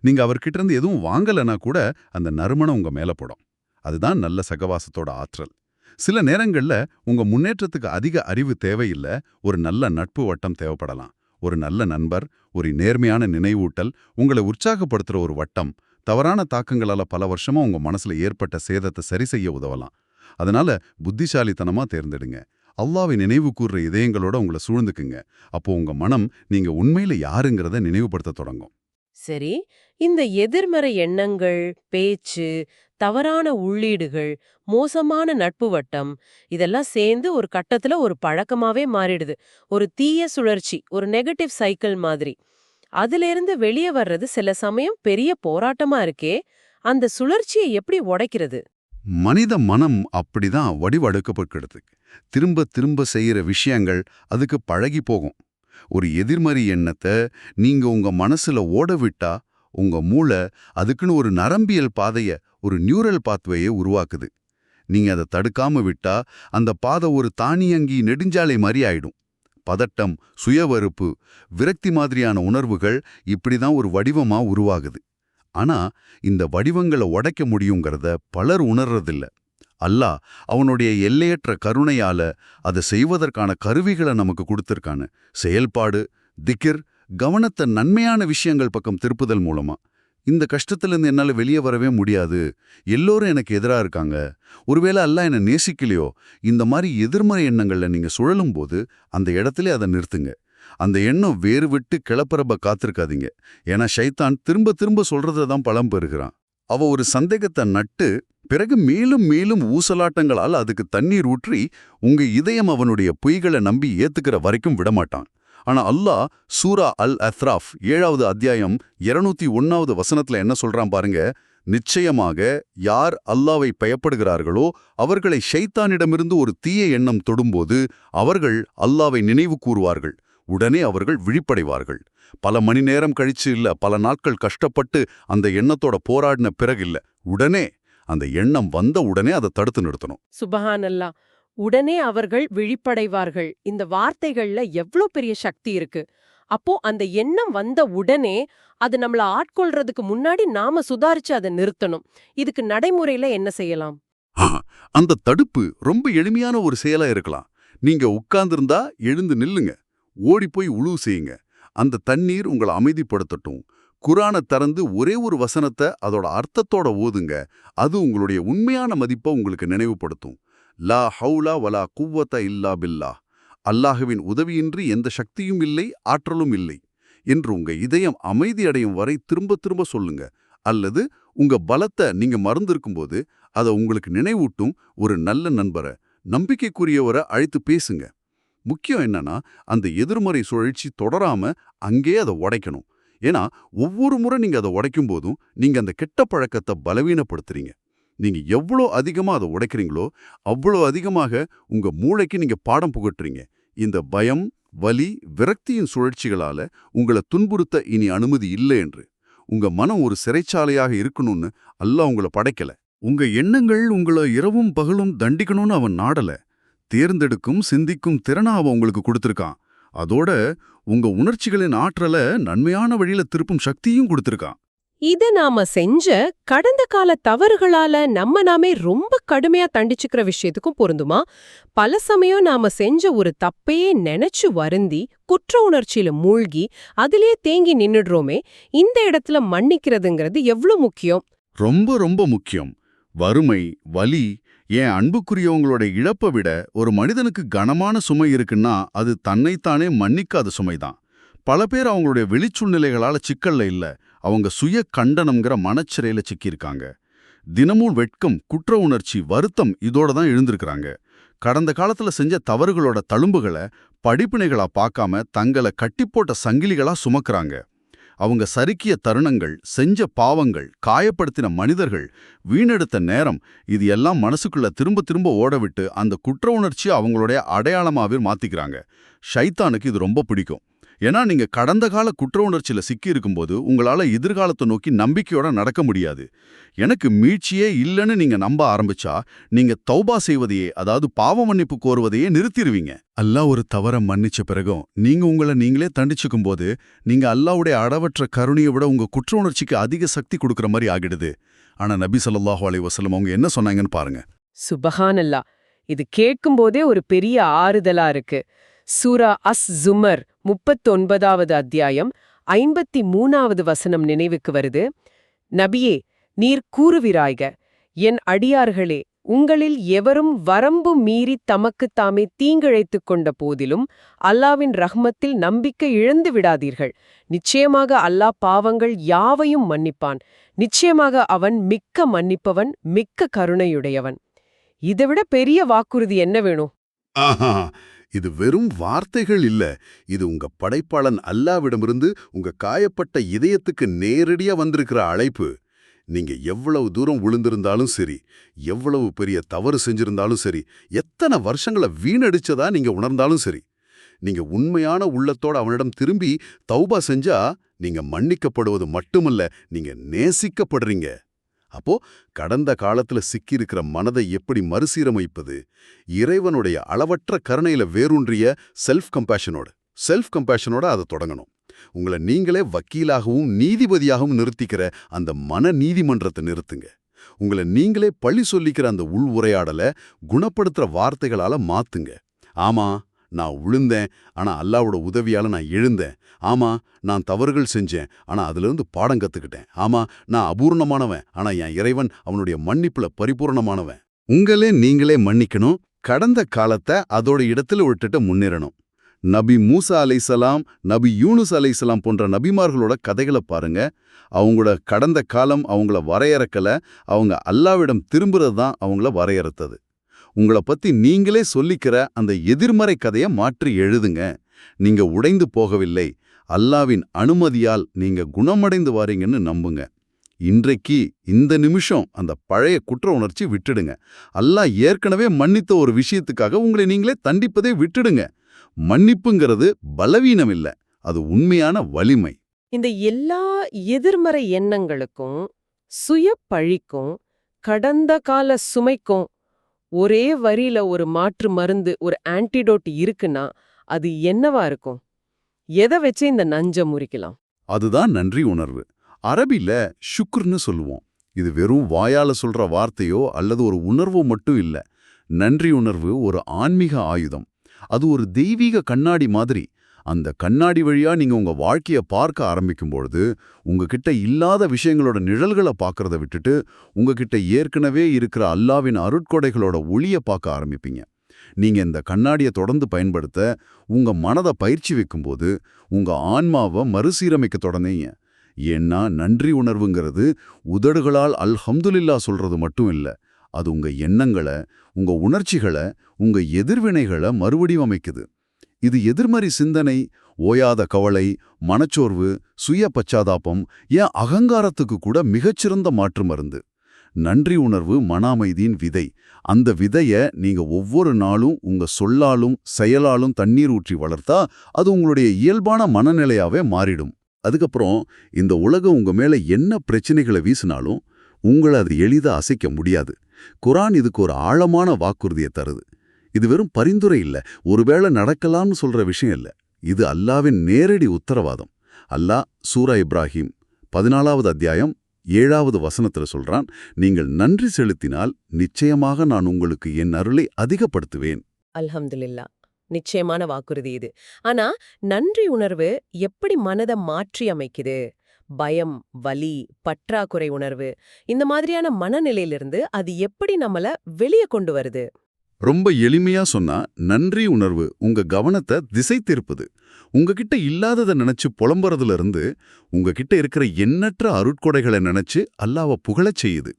நீங்க அவர்கிட்ட இருந்து எதுவும் வாங்கலைன்னா கூட அந்த நறுமணம் உங்க மேல படும். அதுதான் நல்ல சகவாசத்தோட ஆற்றல். சில நேரங்கள்ல உங்க முன்னேற்றத்துக்கு அதிக அறிவு தேவையில்லை, ஒரு நல்ல நட்பு வட்டம் தேவைப்படலாம். ஒரு நல்ல நண்பர், ஒரு நேர்மையான நினைவூட்டல், உங்களை உற்சாகப்படுத்துற ஒரு வட்டம், தவறான தாக்கங்களால பல வருஷமா உங்க மனசுல ஏற்பட்ட சேதத்தை சரி செய்ய உதவலாம். அதனால புத்திசாலித்தனமா தேர்ந்தெடுங்க. அல்லாஹ்வை நினைவு கூர்ற இதயங்களோட உங்களை சூழ்ந்துக்குங்க. அப்போ உங்க மனம் நீங்க உண்மையில யாருங்கிறத நினைவுபடுத்த தொடங்கும். சரி, இந்த எதிர்மறை எண்ணங்கள், பேச்சு, தவறான உள்ளீடுகள், மோசமான நட்பு வட்டம் இதெல்லாம் சேர்ந்து ஒரு கட்டத்துல ஒரு பழக்கமாவே மாறிடுது. ஒரு தீய சுழற்சி, ஒரு நெகட்டிவ் சைக்கிள் மாதிரி. அதிலிருந்து வெளியே வர்றது சில சமயம் பெரிய போராட்டமா இருக்கே. அந்த சுழற்சியை எப்படி உடைக்கிறது? மனித மனம் அப்படிதான் வடிவெடுக்கப்பட்டிருக்கு. திரும்ப திரும்ப செய்யற விஷயங்கள் அதுக்கு பழகி போகும். ஒரு எதிர்மறை எண்ணத்தை நீங்க உங்க மனசுல ஓட விட்டா உங்க மூளை அதுக்குன்னு ஒரு நரம்பியல் பாதைய, ஒரு நியூரல் பாத்வேயை உருவாக்குது. நீங்க அதை தடுக்காம விட்டா அந்த பாதை ஒரு தானியங்கி நெடுஞ்சாலை மாதிரி ஆயிடும். பதட்டம், சுயவறுப்பு, விரக்தி மாதிரியான உணர்வுகள் இப்படிதான் ஒரு வடிவமா உருவாகுது. ஆனா இந்த வடிவங்களை உடைக்க முடியுங்கிறத பலர் உணர்றதில்ல. அல்லாஹ் அவனுடைய எல்லையற்ற கருணையால அதை செய்வதற்கான கருவிகளை நமக்கு கொடுத்திருக்கான்னு. செயல்பாடு, திக்ர், கவனத்தை நன்மையான விஷயங்கள் பக்கம் திருப்புதல் மூலமா. இந்த கஷ்டத்திலிருந்து என்னால வெளியே வரவே முடியாது, எல்லோரும் எனக்கு எதிரா இருக்காங்க, ஒருவேளை அல்லாஹ் என்னை நேசிக்கலையோ, இந்த மாதிரி எதிர்மறை எண்ணங்கள்ல நீங்க சுழலும் போது அந்த இடத்துல அதை நிறுத்துங்க. அந்த எண்ணம் வேறு விட்டு கிளப்பரப்ப காத்திருக்காதீங்க. ஏன்னா ஷைத்தான் திரும்ப திரும்ப சொல்றதை தான் பலம் பெறுகிறான். அவ ஒரு சந்தேகத்தை நட்டு பிறகு மேலும் மேலும் ஊசலாட்டங்களால் அதுக்கு தண்ணீர் ஊற்றி உங்க இதயம் அவனுடைய பொய்களை நம்பி ஏத்துக்கிற வரைக்கும் விடமாட்டான். ஆனா அல்லாஹ் சூரா அல் அத்ராஃப் 7வது அத்தியாயம் 201வது வசனத்துல என்ன சொல்றான் பாருங்க. நிச்சயமாக யார் அல்லாவை பயப்படுகிறார்களோ அவர்களை ஷைத்தானிடமிருந்து ஒரு தீய எண்ணம் தொடும்போது அவர்கள் அல்லாவை நினைவு கூறுவார்கள். உடனே அவர்கள் விழிப்படைவார்கள். பல மணி நேரம் கழிச்சு இல்ல, பல நாட்கள் கஷ்டப்பட்டு அந்த எண்ணத்தோட போராடின பிறகு இல்ல, உடனே அந்த எண்ணம் வந்த உடனே அதை தடுத்து நிறுத்தணும். சுபஹானல்லாஹ். உடனே அவர்கள் விழிப்படைவார்கள். இந்த வார்த்தைகள்ல எவ்ளோ பெரிய சக்தி இருக்கு. அப்போ அந்த எண்ணம் வந்த உடனே அது நம்மள ஆட்கொள்றதுக்கு முன்னாடி நாம சுதாரிச்சு அதை நிறுத்தணும். இதுக்கு நடைமுறையில என்ன செய்யலாம்? அந்த தடுப்பு ரொம்ப எளிமையான ஒரு செயலா இருக்கலாம். நீங்க உட்கார்ந்திருந்தா எழுந்து நில்லுங்க, ஓடிப்போய் உழு செய்யுங்க. அந்த தண்ணீர் உங்களை அமைதிப்படுத்தட்டும். குர்ஆனை திறந்து ஒரே ஒரு வசனத்தை அதோட அர்த்தத்தோட ஓதுங்க. அது உங்களுடைய உண்மையான மதிப்பை உங்களுக்கு நினைவுபடுத்தும். லா ஹவுலா வலா குவ்வத இல்லா பில்லா. அல்லாஹுவின் உதவியின்றி எந்த சக்தியும் இல்லை, ஆற்றலும் இல்லை. என்று உங்க இதயம் அமைதியடையும் வரை திரும்ப திரும்ப சொல்லுங்க. அல்லது உங்க பலத்தை நீங்க மறந்திருக்கும்போது அதை உங்களுக்கு நினைவூட்டும் ஒரு நல்ல நண்பரை, நம்பிக்கைக்குரியவரை அழைத்து பேசுங்க. முக்கியம் என்னன்னா, அந்த எதிர்மறை சுழற்சி தொடராம அங்கே அதை உடைக்கணும். ஏன்னா ஒவ்வொரு முறை நீங்க அதை உடைக்கும் போதும் நீங்க அந்த கெட்ட பழக்கத்தை பலவீனப்படுத்துறீங்க. நீங்க எவ்வளோ அதிகமா அதை உடைக்கிறீங்களோ அவ்வளோ அதிகமாக உங்க மூளைக்கு நீங்க பாடம் புகட்டுறீங்க. இந்த பயம், வலி, விரக்தியின் சுழற்சிகளால உங்களை துன்புறுத்த இனி அனுமதி இல்லை என்று. உங்க மனம் ஒரு சிறைச்சாலையாக இருக்கணும்னு அல்லாஹ் உங்களை படைக்கல. உங்க எண்ணங்கள் உங்களை இரவும் பகலும் தண்டிக்கணும்னு அவன் நாடல. தேர்ந்தெடுக்கும் சிந்திக்கும் திறனா அவன் உங்களுக்கு கொடுத்திருக்கான். அதோட உங்க உணர்ச்சிகளின் ஆற்றலை நன்மையான வழியில திருப்பும் சக்தியும் கொடுத்திருக்கான். இத நாம செஞ்ச கடந்த கால தவறுகளால நம்ம நாமே ரொம்ப கடுமையா தண்டிச்சுக்கிற விஷயத்துக்கும் பொருந்துமா? பல சமயம் நாம செஞ்ச ஒரு தப்பையே நினைச்சு வருந்தி குற்ற உணர்ச்சியில மூழ்கி அதிலே தேங்கி நின்னுடுறோமே, இந்த இடத்துல மன்னிக்கிறதுங்கிறது எவ்வளவு முக்கியம்? ரொம்ப ரொம்ப முக்கியம். வறுமை, வலி, என் அன்புக்குரியவங்களோட இழப்பை விட ஒரு மனிதனுக்கு கனமான சுமை இருக்குன்னா அது தன்னைத்தானே மன்னிக்காத சுமைதான். பல பேர் அவங்களுடைய வெளிச்சூழ்நிலைகளால சிக்கல்ல இல்ல, அவங்க சுய கண்டனம்ங்கிற மனச்சிறையில சிக்கியிருக்காங்க. தினமும் வெட்கம், குற்ற உணர்ச்சி, வருத்தம் இதோட தான் எழுந்திருக்கிறாங்க. கடந்த காலத்துல செஞ்ச தவறுகளோட தழும்புகளை படிப்பினைகளா பார்க்காம தங்களை கட்டிப்போட்ட சங்கிலிகளா சுமக்குறாங்க. அவங்க சறுக்கிய தருணங்கள், செஞ்ச பாவங்கள், காயப்படுத்தின மனிதர்கள், வீணெடுத்த நேரம், இது எல்லாம் மனசுக்குள்ள திரும்ப திரும்ப ஓடவிட்டு அந்த குற்ற உணர்ச்சியை அவங்களுடைய அடையாளமாவே மாத்திக்கிறாங்க. ஷைத்தானுக்கு இது ரொம்ப பிடிக்கும். ஏன்னா நீங்க கடந்த கால குற்ற உணர்ச்சியில சிக்கி இருக்கும்போது உங்களால எதிர்காலத்தை நோக்கி நம்பிக்கையோட நடக்க முடியாது. எனக்கு மீட்சியே இல்லைன்னு நீங்க நம்ப ஆரம்பிச்சா நீங்க தௌபா செய்வதையே, அதாவது பாவ மன்னிப்பு கோருவதையே நிறுத்திடுவீங்க. அல்லாஹ் ஒரு தவறை மன்னிச்ச பிறகும் நீங்க உங்களை நீங்களே தண்டிச்சுக்கும் போது நீங்க அல்லாஹ்வுடைய அளவற்ற கருணையை விட உங்க குற்ற உணர்ச்சிக்கு அதிக சக்தி கொடுக்குற மாதிரி ஆகிடுது. ஆனா நபி ஸல்லல்லாஹு அலைஹி வஸல்லம் அவங்க என்ன சொன்னாங்கன்னு பாருங்க. சுபஹானல்லா, இது கேட்கும்போதே ஒரு பெரிய ஆறுதலா இருக்கு. சூரா அஸ்-ஸுமர் 39வது அத்தியாயம் 53வது வசனம் நினைவுக்கு வருது. நபியே, நீர் கூறுவீராய்க, என் அடியார்களே, உங்களில் எவரும் வரம்பு மீறி தமக்குத் தாமே தீங்கிழைத்துக் கொண்ட போதிலும் அல்லாவின் ரஹ்மத்தில் நம்பிக்கை இழந்து விடாதீர்கள். நிச்சயமாக அல்லாஹ் பாவங்கள் யாவையும் மன்னிப்பான். நிச்சயமாக அவன் மிக்க மன்னிப்பவன், மிக்க கருணையுடையவன். இதைவிட பெரிய வாக்குறுதி என்ன வேணும்? ஆஹா, இது வெறும் வார்த்தைகள் இல்ல. இது உங்க படைப்பாளன் அல்லாவிடமிருந்து உங்க காயப்பட்ட இதயத்துக்கு நேரடியா வந்திருக்கிற அழைப்பு. நீங்க எவ்வளவு தூரம் விழுந்திருந்தாலும் சரி, எவ்வளவு பெரிய தவறு செஞ்சிருந்தாலும் சரி, எத்தனை வருஷங்களை வீணடிச்சதா நீங்க உணர்ந்தாலும் சரி, நீங்க உண்மையான உள்ளத்தோட அவனிடம் திரும்பி தௌபா செஞ்சா நீங்க மன்னிக்கப்படுவது மட்டுமல்ல, நீங்க நேசிக்கப்படுறீங்க. அப்போ கடந்த காலத்துல சிக்கியிருக்கிற மனதை எப்படி மறுசீரமைப்பது? இறைவனுடைய அளவற்ற கருணையில வேரூன்றிய செல்ஃப் கம்பேஷனோட அதை தொடங்கணும். உங்களை நீங்களே வக்கீலாகவும் நீதிபதியாகவும் நிறுத்திக்கிற அந்த மன நீதிமன்றத்தை நிறுத்துங்க. உங்களை நீங்களே பழி சொல்லிக்கிற அந்த உள் உரையாடலை குணப்படுத்துற வார்த்தைகளால மாத்துங்க. ஆமா, நான் விழுந்தேன், ஆனா அல்லாவோட உதவியால நான் எழுந்தேன். ஆமா, நான் தவறுகள் செஞ்சேன், ஆனா அதிலிருந்து பாடம் கத்துக்கிட்டேன். ஆமா, நான் அபூர்ணமானவன், ஆனா என் இறைவன் அவனுடைய மன்னிப்புல பரிபூர்ணமானவன். உங்களே நீங்களே மன்னிக்கணும். கடந்த காலத்தை அதோட இடத்துல விட்டுட்டு முன்னேறணும். நபி மூசா அலைஹிஸ்ஸலாம், நபி யூனுஸ் அலைஹிஸ்ஸலாம் போன்ற நபிமார்களோட கதைகளை பாருங்க. அவங்களோட கடந்த காலம் அவங்கள வரையறுக்கல, அவங்க அல்லாவிடம் திரும்புறது தான் அவங்கள வரையறுத்தது. உங்களை பத்தி நீங்களே சொல்லிக்கிற அந்த எதிர்மறை கதையை மாற்றி எழுதுங்க. நீங்க உடைந்து போகவில்லை, அல்லாவின் அனுமதியால் நீங்க குணமடைந்து வாரீங்கன்னு நம்புங்க. இன்றைக்கு இந்த நிமிஷம் அந்த பழைய குற்ற உணர்ச்சி விட்டுடுங்க. அல்லாஹ் ஏற்கனவே மன்னித்த ஒரு விஷயத்துக்காக உங்களை நீங்களே தண்டிப்பதே விட்டுடுங்க. மன்னிப்புங்கிறது பலவீனம் இல்ல, அது உண்மையான வலிமை. இந்த எல்லா எதிர்மறை எண்ணங்களுக்கும், சுய பழிக்கும், கடந்த கால சுமைக்கும் ஒரே வரியில ஒரு மாற்று மருந்து, ஒரு ஆன்டிடோட் இருக்குன்னா அது என்னவா இருக்கும்? எதை வச்சு இந்த நஞ்சை முறிக்கலாம்? அதுதான் நன்றி உணர்வு. அரபில ஷுக்ர்னு சொல்லுவோம். இது வெறும் வாயால சொல்ற வார்த்தையோ அல்லது ஒரு உணர்வோ மட்டும் இல்ல. நன்றி உணர்வு ஒரு ஆன்மீக ஆயுதம். அது ஒரு தெய்வீக கண்ணாடி மாதிரி. அந்த கண்ணாடி வழியா நீங்க உங்க வாழ்க்கைய பார்க்க ஆரம்பிக்கும்பொழுது உங்ககிட்ட இல்லாத விஷயங்களோட நிழல்களை பார்க்கறத விட்டுட்டு உங்ககிட்ட ஏற்கனவே இருக்கிற அல்லாவின் அருட்கொடைகளோட ஒளிய பார்க்க ஆரம்பிப்பீங்க. நீங்க இந்த கண்ணாடியை தொடர்ந்து பயன்படுத்த உங்க மனதை பயிற்சி வைக்கும்போது உங்க ஆன்மாவை மறுசீரமைக்க தொடனீங்க. ஏன்னா நன்றி உணர்வுங்கிறது உதடுகளால் அல்ஹம்துலில்லாஹ் சொல்றது மட்டும் இல்ல, அது உங்க எண்ணங்களை, உங்க உணர்ச்சிகளை, உங்க எதிர்வினைகளை மறுவடிவமைக்குது. இது எதிர்மறை சிந்தனை, ஓயாத கவலை, மனச்சோர்வு, சுய பச்சாதாபம், ஏன் அகங்காரத்துக்கு கூட மிகச்சிறந்த மாற்று மருந்து. நன்றி உணர்வு மன அமைதியின் விதை. அந்த விதைய நீங்க ஒவ்வொரு நாளும் உங்க சொல்லாலும் செயலாலும் தண்ணீர் ஊற்றி வளர்த்தா அது உங்களுடைய இயல்பான மனநிலையாவே மாறிடும். அதுக்கப்புறம் இந்த உலகம் உங்க மேல என்ன பிரச்சனைகளை வீசினாலும் உங்களை அது எளிதா அசைக்க முடியாது. குர்ஆன் இதுக்கு ஒரு ஆழமான வாக்குறுதியை தருது. இது வெறும் பரிந்துரை இல்ல, ஒருவேளை நடக்கலாம்னு சொல்ற விஷயம் இல்ல. இது அல்லாஹ்வின் நேரடி உத்தரவாதம். அல்லாஹ் சூரா இப்ராஹிம் 14வது அத்தியாயம் 7வது வசனத்துல சொல்றான், நீங்கள் நன்றி செலுத்தினால் நிச்சயமாக நான் உங்களுக்கு என் அருளை அதிகப்படுத்துவேன். அல்ஹம்துலில்லாஹ். நிச்சயமான வாக்குறுதி இது. ஆனா நன்றி உணர்வு எப்படி மனதை மாற்றி அமைக்குது? பயம், வலி, பற்றாக்குறை உணர்வு, இந்த மாதிரியான மனநிலையிலிருந்து அது எப்படி நம்மள வெளியே கொண்டு வருது? ரொம்ப எளிமையா சொன்னா, நன்றி உணர்வு உங்க கவனத்தை திசை திருப்புது. உங்ககிட்ட இல்லாததை நினைச்சு புலம்புறதுல இருந்து உங்ககிட்ட இருக்கிற எண்ணற்ற அருட்கொடைகளை நினைச்சு அல்லாஹ்வை புகழச் செய்யுது.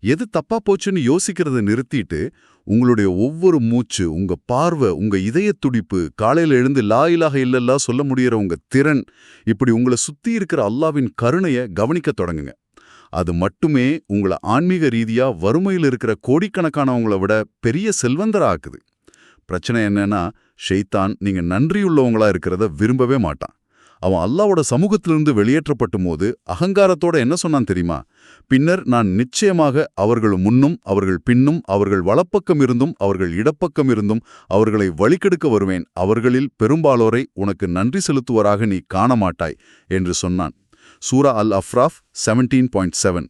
எது தப்பா போச்சுன்னு யோசிக்கிறத நிறுத்திட்டு உங்களுடைய ஒவ்வொரு மூச்சு, உங்க பார்வை, உங்க இதயத் துடிப்பு, காலையில எழுந்து லா இலாஹ இல்லல்லாஹ் சொல்ல முடியற உங்க திறன், இப்படி உங்களை சுத்தி இருக்கிற அல்லாஹ்வின் கருணைய கவனிக்கத் தொடங்குங்க. அது மட்டுமே உங்களை ஆன்மீக ரீதியா வறுமையில் இருக்கிற கோடிக்கணக்கானவங்கள விட பெரிய செல்வந்தராக்குது. பிரச்சனை என்னன்னா, ஷைத்தான் நீங்க நன்றியுள்ளவங்களா இருக்கிறத விரும்பவே மாட்டான். அவன் அல்லாஹ்வோட சமூகத்திலிருந்து வெளியேற்றப்படும் போது அகங்காரத்தோட என்ன சொன்னான் தெரியுமா? பின்னர் நான் நிச்சயமாக அவர்கள் முன்னும் அவர்கள் பின்னும் அவர்கள் வலப்பக்கம் இருந்தும் அவர்கள் இடப்பக்கம் இருந்தும் அவர்களை வழிகெடுக்க வருவேன். அவர்களில் பெரும்பாலோரை உனக்கு நன்றி செலுத்துவராக நீ காண மாட்டாய் என்று சொன்னான். சூரா அல் அஃப்ராஃப் 17.7.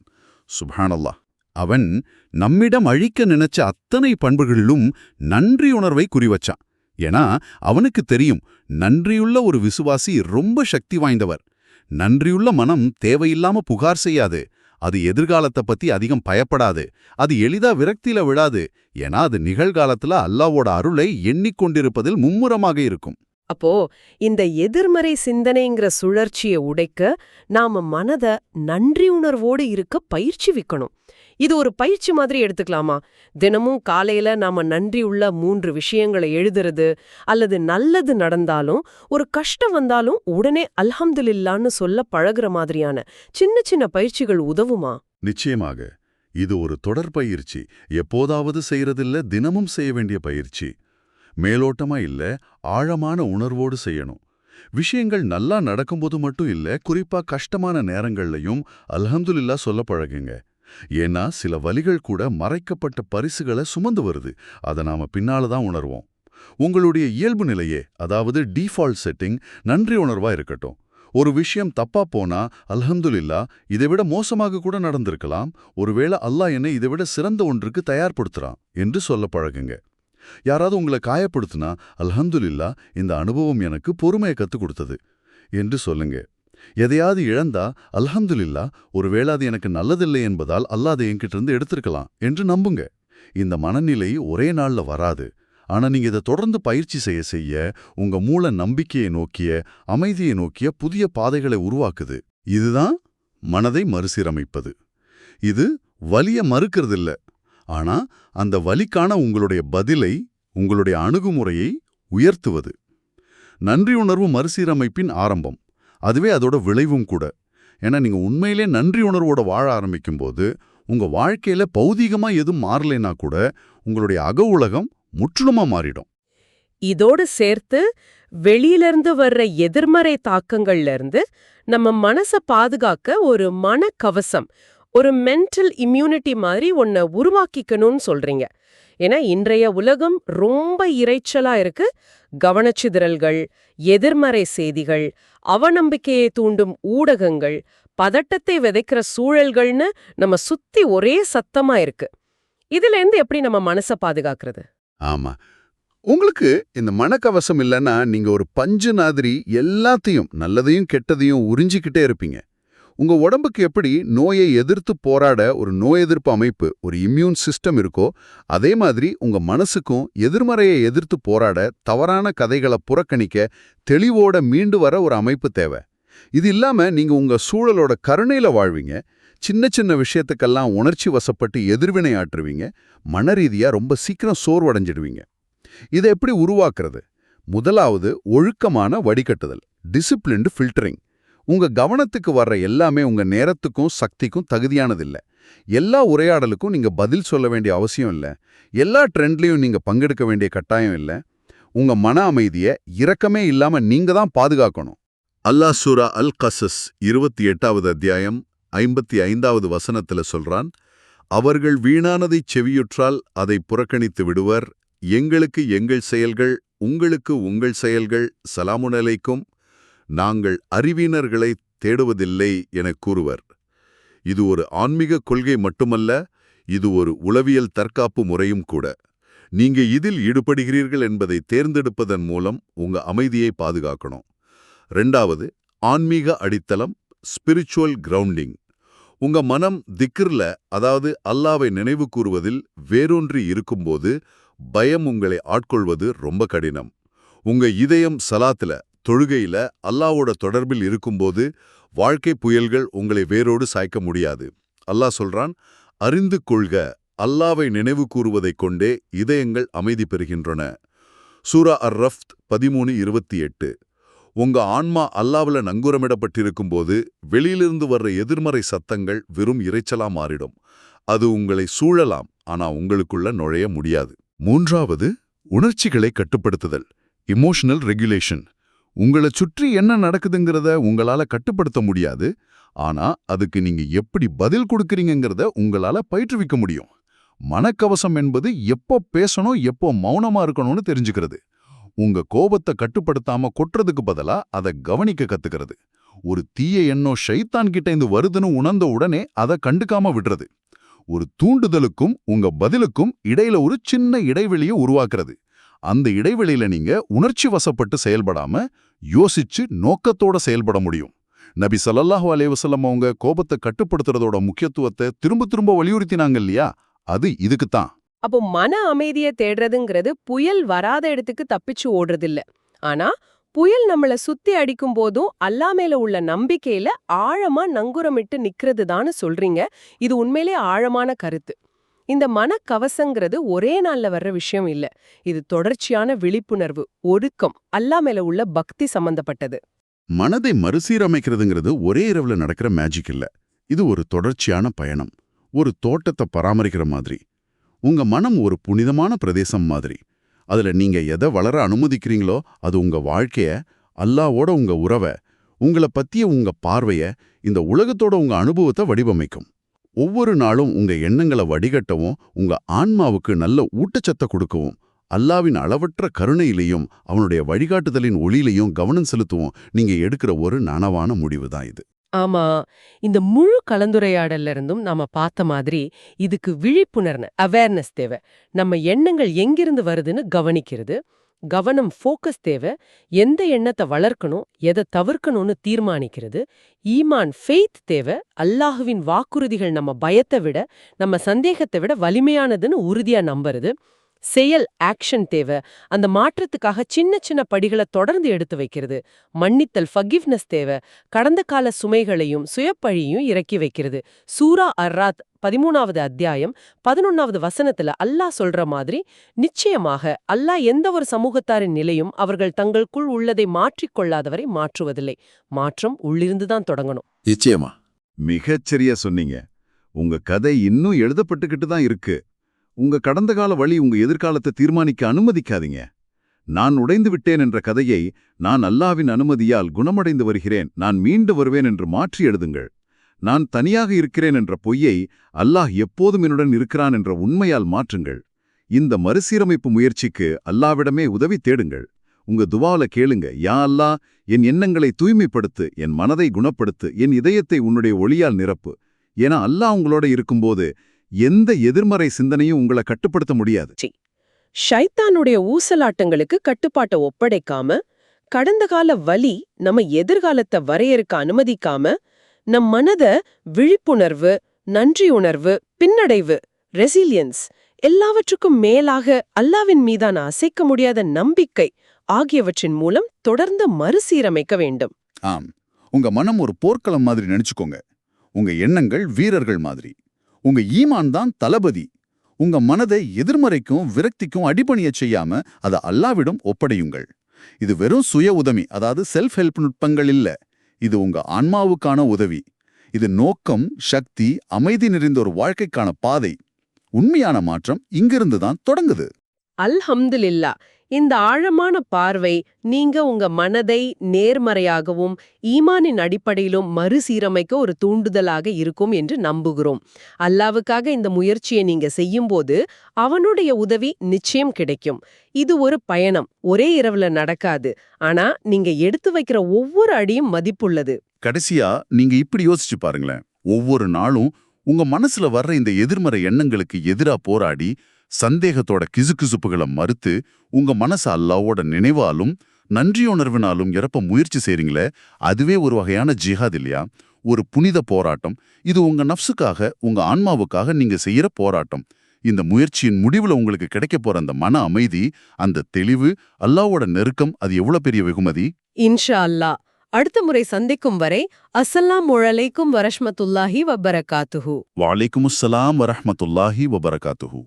சுப்ஹானல்லாஹ். அவன் நம்மிடம் அழிக்க நினைச்ச அத்தனை பண்புகளிலும் நன்றியுணர்வை குறிவச்சான். ஏன்னா அவனுக்கு தெரியும், நன்றியுள்ள ஒரு விசுவாசி ரொம்ப சக்தி வாய்ந்தவர். நன்றியுள்ள மனம் தேவையில்லாம புகார் செய்யாது. அது எதிர்காலத்தை பத்தி அதிகம் பயப்படாது. அது எளிதா விரக்தியில விழாது. ஏன்னா அது நிகழ்காலத்துல அல்லாஹ்வோட அருளை எண்ணிக்கொண்டிருப்பதில் மும்முரமாக இருக்கும். அப்போ இந்த எதிர்மறை சிந்தனைங்கிற சுழற்சியை உடைக்க நாம மனத நன்றி உணர்வோடு இருக்க பயிற்சி வைக்கணும். இது ஒரு பயிற்சி மாதிரி எடுத்துக்கலாமா? தினமும் காலையில நாம நன்றி உள்ள 3 விஷயங்களை எழுதுறது, அல்லது நல்லது நடந்தாலும் ஒரு கஷ்டம் வந்தாலும் உடனே அல்ஹம்துலில்லான்னு சொல்ல பழகுற மாதிரியான சின்ன சின்ன பயிற்சிகள் உதவுமா? நிச்சயமாக. இது ஒரு தொடர் பயிற்சி. எப்போதாவது செய்யறதில்ல, தினமும் செய்ய வேண்டிய பயிற்சி. மேலோட்டமா இல்ல, ஆழமான உணர்வோடு செய்யணும். விஷயங்கள் நல்லா நடக்கும்போது மட்டும் இல்ல, குறிப்பா கஷ்டமான நேரங்கள்லையும் அல்ஹம்துலில்லாஹ் சொல்ல பழகுங்க. ஏன்னா சில வலிகள் கூட மறைக்கப்பட்ட பரிசுகளை சுமந்து வருது. அதை நாம பின்னால தான் உணர்வோம். உங்களுடைய இயல்பு நிலையே, அதாவது டிஃபால்ட் செட்டிங், நன்றி உணர்வா இருக்கட்டும். ஒரு விஷயம் தப்பா போனா அல்ஹம்துலில்லாஹ், இதைவிட மோசமாக கூட நடந்திருக்கலாம், ஒருவேளை அல்லாஹ் என்னை இதைவிட சிறந்த ஒன்றுக்கு தயார்படுத்துறான் என்று சொல்ல பழகுங்க. யாராவது உங்களை காயப்படுத்தினா அல்ஹம்துலில்லாஹ், இந்த அனுபவம் எனக்கு பொறுமையை கத்துக் கொடுத்தது என்று சொல்லுங்க. எதையாவது இழந்தா அல்ஹம்துலில்லாஹ், ஒருவேளை அது எனக்கு நல்லதில்லை என்பதால் அல்லாஹ் அதை என்கிட்ட இருந்து எடுத்திருக்கலாம் என்று நம்புங்க. இந்த மனநிலை ஒரே நாள்ல வராது. ஆனா நீங்க இதை தொடர்ந்து பயிற்சி செய்ய செய்ய உங்க மூளை நம்பிக்கையை நோக்கிய, அமைதியை நோக்கிய புதிய பாதைகளை உருவாக்குது. இதுதான் மனதை மறுசீரமைப்பது. இது வலிய மறுக்கிறதில்ல, ஆனா அந்த வலிக்கான உங்களுடைய பதிலை, உங்களுடைய அணுகுமுறையை உயர்த்துவது. நன்றியுணர்வு மறுசீரமைப்பின் ஆரம்பம், அதுவே அதோட விளைவும் கூட. ஏன்னா நீங்க உண்மையிலே நன்றி உணர்வோட வாழ ஆரம்பிக்கும்போது உங்க வாழ்க்கையில பௌதீகமா எதுவும் மாறலைன்னா கூட உங்களுடைய அக உலகம் முற்றிலுமா மாறிடும். இதோடு சேர்த்து வெளியிலிருந்து வர்ற எதிர்மறை தாக்கங்கள்ல இருந்து நம்ம மனச பாதுகாக்க ஒரு மனக்கவசம், ஒரு மென்டல் இம்யூனிட்டி மாதிரி ஒன்ன உருவாக்கிக்கணும்னு சொல்றீங்க. ஏன்னா இன்றைய உலகம் ரொம்ப இரைச்சலா இருக்கு. கவனச்சிதறல்கள், எதிர்மறை செய்திகள், அவநம்பிக்கையை தூண்டும் ஊடகங்கள், பதட்டத்தை விதைக்கிற சூழல்கள்னு நம்ம சுத்தி ஒரே சத்தமா இருக்கு. இதுல இருந்து எப்படி நம்ம மனச பாதுகாக்கிறது? ஆமா, உங்களுக்கு இந்த மனக்கவசம் இல்லைன்னா நீங்க ஒரு பஞ்சு மாதிரி எல்லாத்தையும், நல்லதையும் கெட்டதையும் உறிஞ்சிக்கிட்டே இருப்பீங்க. உங்க உடம்புக்கு எப்படி நோயை எதிர்த்து போராட ஒரு நோய் எதிர்ப்பு அமைப்பு, ஒரு இம்யூன் சிஸ்டம் இருக்கோ, அதே மாதிரி உங்க மனசுக்கும் எதிர்மறையை எதிர்த்து போராட, தவறான கதைகளை புறக்கணிக்க, தெளிவோட மீண்டு வர ஒரு அமைப்பு தேவை. இது இல்லாம நீங்க உங்க சூழலோட கருணையில வாழ்வீங்க. சின்ன சின்ன விஷயத்துக்கெல்லாம் உணர்ச்சி வசப்பட்டு எதிர்வினை ஆற்றுவீங்க. மனரீதியா ரொம்ப சீக்கிரம் சோர்வடைஞ்சிடுவீங்க. இதை எப்படி உருவாக்குறது? முதலாவது ஒழுக்கமான வடிகட்டுதல், டிசிப்ளின்டு ஃபில்டரிங். உங்க கவனத்துக்கு வர்ற எல்லாமே உங்க நேரத்துக்கும் சக்திக்கும் தகுதியானதில்ல. எல்லா உரையாடலுக்கும் நீங்க பதில் சொல்ல வேண்டிய அவசியம் இல்ல. எல்லா ட்ரெண்ட்லயும் நீங்க பங்கெடுக்க வேண்டிய கட்டாயம் இல்ல. உங்க மன அமைதியை இரக்கமே இல்லாம நீங்க தான் பாதுகாக்கணும். அல்லாஹ் சூரா அல் கசஸ் 28வது அத்தியாயம் 55வது வசனத்துல சொல்றான், அவர்கள் வீணானதைச் செவியுற்றால் அதை புறக்கணித்து விடுவர். எங்களுக்கு எங்கள் செயல்கள், உங்களுக்கு உங்கள் செயல்கள், சலாமுன் அலைக்கும், நாங்கள் அறிவீனர்களை தேடுவதில்லை எனக் கூறுவர். இது ஒரு ஆன்மீக கொள்கை மட்டுமல்ல, இது ஒரு உளவியல் தற்காப்பு முறையும் கூட. நீங்க இதில் ஈடுபடுகிறீர்கள் என்பதை தேர்ந்தெடுப்பதன் மூலம் உங்க அமைதியை பாதுகாக்கணும். 2வது, ஆன்மீக அடித்தளம், ஸ்பிரிச்சுவல் கிரவுண்டிங். உங்க மனம் திக்ர்ல, அதாவது அல்லாவை நினைவு கூறுவதில் வேரூன்றி இருக்கும்போது பயம் உங்களை ஆட்கொள்வது ரொம்ப கடினம். உங்க இதயம் சலாத்துல, தொழுகையில அல்லாவோட தொடர்பில் இருக்கும்போது வாழ்க்கை புயல்கள் உங்களை வேரோடு சாய்க்க முடியாது. அல்லாஹ் சொல்றான், அறிந்து கொள்க, அல்லாவை நினைவு கூறுவதைக் கொண்டே இதயங்கள் அமைதி பெறுகின்றன. சூரா அர்-ரஃப்த் 13:28. உங்க ஆன்மா அல்லாவுல நங்கூரமிடப்பட்டிருக்கும்போது வெளியிலிருந்து வர்ற எதிர்மறை சத்தங்கள் வெறும் இரைச்சலா மாறிடும். அது உங்களை சூழலாம், ஆனா உங்களுக்குள்ள நுழைய முடியாது. 3வது, உணர்ச்சிகளை கட்டுப்படுத்துதல், இமோஷனல் ரெகுலேஷன். உங்களை சுற்றி என்ன நடக்குதுங்கிறத உங்களால கட்டுப்படுத்த முடியாது, ஆனா அதுக்கு நீங்க எப்படி பதில் கொடுக்கறீங்கிறத உங்களால பயிற்றுவிக்க முடியும். மனக்கவசம் என்பது எப்போ பேசணும், எப்போ மௌனமா இருக்கணும்னு தெரிஞ்சுக்கிறது. உங்க கோபத்தை கட்டுப்படுத்தாம கொட்டுறதுக்கு பதிலா அதை கவனிக்க கத்துக்கிறது. ஒரு தீய எண்ணம் ஷைத்தான் கிட்ட இருந்து வருதுன்னு உணர்ந்த உடனே அதை கண்டுக்காம விடுறது. ஒரு தூண்டுதலுக்கும் உங்க பதிலுக்கும் இடையில ஒரு சின்ன இடைவெளியை உருவாக்குறது. அந்த இடைவெளியில நீங்க உணர்ச்சி வசப்பட்டு செயல்படாம யோசிச்சு நோக்கத்தோட செயல்பட முடியும். நபி ஸல்லல்லாஹு அலைஹி வஸல்லம் அவங்க கோபத்தை கட்டுப்படுத்துறதோட முக்கியத்துவத்தை திரும்ப திரும்ப வலியுறுத்தினாங்க இல்லையா? அது இதுக்குத்தான். அப்போ மன அமைதியை தேடுறதுங்கிறது புயல் வராத இடத்துக்கு தப்பிச்சு ஓடுறதில்ல. ஆனா புயல் நம்மள சுத்தி அடிக்கும் போதும் அல்லா மேல உள்ள நம்பிக்கையில ஆழமா நங்குரமிட்டு நிக்கிறது தான்னு சொல்றீங்க. இது உண்மையிலே ஆழமான கருத்து. இந்த மனக்கவசங்கிறது ஒரே நாள்ல வர்ற விஷயம் இல்ல. இது தொடர்ச்சியான விழிப்புணர்வு, ஒழுக்கம், அல்லா மேல உள்ள பக்தி சம்பந்தப்பட்டது. மனதை மறுசீரமைக்கிறதுங்கிறது ஒரே இரவுல நடக்கிற மேஜிக் இல்ல. இது ஒரு தொடர்ச்சியான பயணம். ஒரு தோட்டத்தை பராமரிக்கிற மாதிரி. உங்க மனம் ஒரு புனிதமான பிரதேசம் மாதிரி. அதுல நீங்க எதை வளர அனுமதிக்கிறீங்களோ அது உங்க வாழ்க்கைய, அல்லாவோட உங்க உறவை, உங்களை பத்திய உங்க பார்வைய, இந்த உலகத்தோட உங்க அனுபவத்தை வடிவமைக்கும். ஒவ்வொரு நாளும் உங்க எண்ணங்களை வடிகட்டவும், உங்க ஆன்மாவுக்கு நல்ல ஊட்டச்சத்தை கொடுக்கவும், அல்லாவின் அளவற்ற கருணையிலையும் அவனுடைய வழிகாட்டுதலின் ஒளியிலையும் கவனம் செலுத்துவோம் நீங்க எடுக்கிற ஒரு நனவான முடிவு தான் இது. ஆமா, இந்த முழு கலந்துரையாடல்ல இருந்தும் நாம பார்த்த மாதிரி இதுக்கு விழிப்புணர்வு, அவேர்னஸ் தேவை. நம்ம எண்ணங்கள் எங்கிருந்து வருதுன்னு கவனிக்கிறது, கவனம் ஃபோக்கஸ் தேவை. எந்த எண்ணத்தை வளர்க்கணும், எதை தவிர்க்கணும்னு தீர்மானிக்கிறது. ஈமான் ஃபெய்த் தேவை. அல்லாஹுவின் வாக்குறுதிகள் நம்ம பயத்தை விட, நம்ம சந்தேகத்தை விட வலிமையானதுன்னு உறுதியா நம்புறது. செயல், ஆக்ஷன் தேவை. அந்த மாற்றத்துக்காக சின்ன சின்ன படிகளை தொடர்ந்து எடுத்து வைக்கிறது. மன்னித்தல், ஃபர்கிவ்னஸ் தேவை. கடந்த கால சுமைகளையும் சுயப்பழியும் இறக்கி வைக்கிறது. சூரா அர்-ராத் 13வது அத்தியாயம் 11வது வசனத்துல அல்லாஹ் சொல்ற மாதிரி, நிச்சயமாக அல்லாஹ் எந்த ஒரு சமூகத்தாரின் நிலையும் அவர்கள் தங்களுக்குள் உள்ளதை மாற்றிக்கொள்ளாதவரை மாற்றுவதில்லை. மாற்றம் உள்ளிருந்துதான் தொடங்கணும். நிச்சயமா. மிகச்சரியா சொன்னீங்க. உங்க கதை இன்னும் எழுதப்பட்டுக்கிட்டு தான் இருக்கு. உங்க கடந்த கால வழி உங்க எதிர்காலத்தை தீர்மானிக்க அனுமதிக்காதீங்க. நான் உடைந்து விட்டேன் என்ற கதையை நான் அல்லாவின் அனுமதியால் குணமடைந்து வருகிறேன், நான் மீண்டு வருவேன் என்று மாற்றி எழுதுங்கள். நான் தனியாக இருக்கிறேன் என்ற பொய்யை அல்லாஹ் எப்போதும் என்னுடன் இருக்கிறான் என்ற உண்மையால் மாற்றுங்கள். இந்த மறுசீரமைப்பு முயற்சிக்கு அல்லாவிடமே உதவி தேடுங்கள். உங்க துவால கேளுங்க, யா அல்லாஹ், என் எண்ணங்களை தூய்மைப்படுத்து, என் மனதை குணப்படுத்து, என் இதயத்தை உன்னுடைய ஒளியால் நிரப்பு. ஏன்னா அல்லாஹ் உங்களோட இருக்கும்போது எந்த எதிர்மறை சிந்தனையும் உங்களை கட்டுப்படுத்த முடியாது. ஷைத்தானுடைய ஊசலாட்டங்களுக்கு கட்டுப்பாட்டை ஒப்படைக்காம, கடந்த கால வலி நம்ம எதிர்காலத்தை வரையறுக்க அனுமதிக்காம, நம் மனத விழிப்புணர்வு, நன்றியுணர்வு, பின்னடைவு, ரெசிலியன்ஸ் எல்லாவற்றுக்கும் மேலாக அல்லாவின் மீதான அசைக்க முடியாத நம்பிக்கை ஆகியவற்றின் மூலம் தொடர்ந்து மறுசீரமைக்க வேண்டும். ஆம், உங்க மனம் ஒரு போர்க்களம் மாதிரி நினைச்சுக்கோங்க. உங்க எண்ணங்கள் வீரர்கள் மாதிரி. உங்க ஈமான் தான் தளபதி. உங்க மனதை எதிர்மறைக்கும் விரக்திக்கும் அடிபணியச் செய்யாம அதை அல்லாவிடம் ஒப்படையுங்கள். இது வெறும் சுய உதவி, அதாவது செல்ஃப் ஹெல்ப் நுட்பங்கள் இல்ல. இது உங்க ஆன்மாவுக்கான உதவி. இது நோக்கம், சக்தி, அமைதி நிறைந்த ஒரு வாழ்க்கைக்கான பாதை. உண்மையான மாற்றம் இங்கிருந்து தான் தொடங்குது. அல்ஹம்துலில்லா. இந்த ஆழமான பார்வை நீங்க உங்க மனதை நேர்மறையாகவும் ஈமானின் அடிப்படையிலும் மறுசீரமைக்க ஒரு தூண்டுதலாக இருக்கும் என்று நம்புகிறோம். அல்லாவுக்காக இந்த முயற்சியை நீங்க செய்யும்போது அவனுடைய உதவி நிச்சயம் கிடைக்கும். இது ஒரு பயணம், ஒரே இரவுல நடக்காது. ஆனா நீங்க எடுத்து வைக்கிற ஒவ்வொரு அடியும் மதிப்புள்ளது. கடைசியா நீங்க இப்படி யோசிச்சு பாருங்களேன். ஒவ்வொரு நாளும் உங்க மனசுல வர்ற இந்த எதிர்மறை எண்ணங்களுக்கு எதிரா போராடி சந்தேகத்தோட கிசுகிசுப்புகளை மறுத்து உங்க மனச அல்லாவோட நினைவாலும் நன்றியுணர்வினாலும் நிரப்ப முயற்சி செய்றீங்களே, அதுவே ஒரு வகையான ஜிஹாத் இல்லையா? ஒரு புனித போராட்டம். இது உங்க நஃப்ஸுக்காக, உங்க ஆன்மாவுக்காக நீங்க செய்யற போராட்டம். இந்த முயற்சியின் முடிவுல உங்களுக்கு கிடைக்க போற அந்த மன அமைதி, அந்த தெளிவு, அல்லாவோட நெருக்கம், அது எவ்வளவு பெரிய வெகுமதி. இன்ஷா அல்லாஹ். அடுத்த முறை சந்திக்கும் வரை அஸ்ஸலாமு அலைக்கும் வரஹ்மத்துல்லாஹி வபரகாத்துஹு. வலைக்குமுஸ்ஸலாம் வரஹ்மத்துல்லாஹி வபரகாத்துஹு.